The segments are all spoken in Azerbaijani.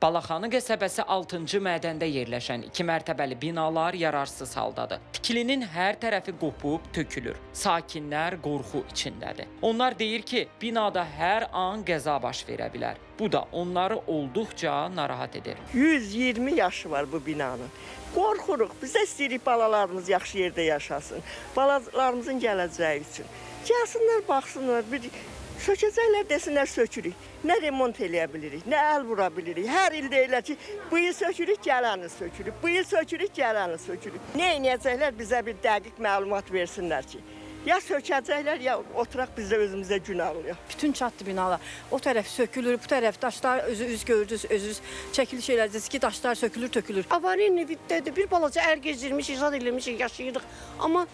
Balaxanı qəsəbəsi 6-cı mədəndə yerləşən 2 mərtəbəli binalar yararsız haldadır. Tikilinin hər tərəfi qopub, tökülür. Sakinlər qorxu içindədir. Onlar deyir ki, binada hər an qəza baş verə bilər. Bu da onları olduqca narahat edir. 120 yaşı var bu binanın. Qorxuruq, bizə istəyirik balalarımız yaxşı yerdə yaşasın. Balalarımızın gələcəyi üçün. Gəlsinlər, baxsınlar, bir sökəcəklər, desinlər sökürük. Nə remont eləyə bilirik, nə əl vura bilirik. Hər il deyirlər ki, bu il sökürük, gələni sökürük. Bu il sökürük, gələni sökürük. Nə edəcəklər, bizə bir dəqiq məlumat versinlər ki, ya sökəcəklər, ya oturaq bizdə özümüzə gün alıyor. Bütün çatdı binalar. O tərəf sökülür, bu tərəf daşlar üz gördünüz, özünüz çəkiliş elədiniz ki, daşlar sökülür, tökülür. Avariya nevidədir. Bir balaca ər gezdirmişik, zad eləmişik, yaşayırıq. Amma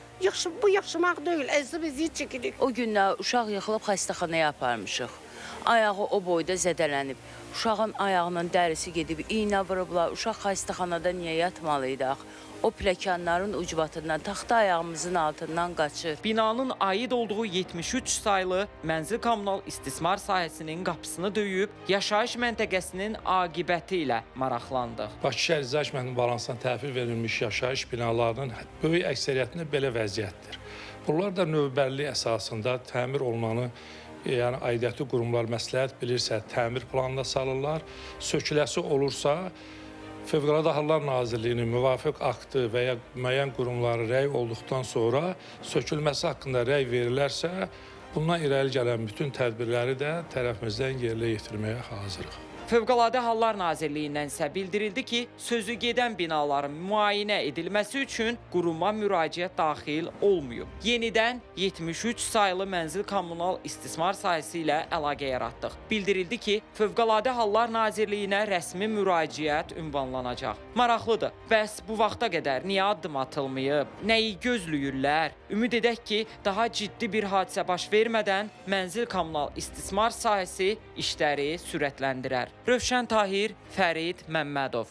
bu yaşamaq deyil, əzab əziyyət çəkirik. O günlər uşaq yıxılıb xəstəxanaya aparmışıq. Ayağı o boyda zədələnib. Uşağın ayağının dərisi gedib, iynə vurublar. Uşaq xəstəxanada niyə yatmalıydıq? O pləkanların ucbatından, taxta ayağımızın altından qaçır. Binanın aid olduğu 73 saylı mənzil kommunal istismar sahəsinin qapısını döyüb, yaşayış məntəqəsinin aqibəti ilə maraqlandıq. Bakı şəhər icra hakimiyyətinin balansına təhvil verilmiş yaşayış binalarının böyük əksəriyyətində belə vəziyyətdir. Bunlar da növbəllik əsasında təmir olunanı, yəni aidiyyatı qurumlar məsləhət bilirsə, təmir planına salırlar. Söküləsi olursa, Fövqəladə Hallar Nazirliyinin müvafiq aktı və ya müəyyən qurumları rəy olduqdan sonra sökülməsi haqqında rəy verilərsə, bundan irəli gələn bütün tədbirləri də tərəfimizdən yerinə yetirməyə hazırıq. Fövqəladə Hallar Nazirliyindən isə bildirildi ki, sözü gedən binaların müayinə edilməsi üçün quruma müraciət daxil olmayıb. Yenidən 73 saylı mənzil kommunal istismar sahəsi ilə əlaqə yaratdıq. Bildirildi ki, Fövqəladə Hallar Nazirliyinə rəsmi müraciət ünvanlanacaq. Maraqlıdır, bəs bu vaxta qədər niyə addım atılmayıb? Nəyi gözləyirlər? Ümid edək ki, daha ciddi bir hadisə baş vermədən mənzil kommunal istismar sahəsi işləri sürətləndirər. Rövşən Tahir, Fərid Məmmədov.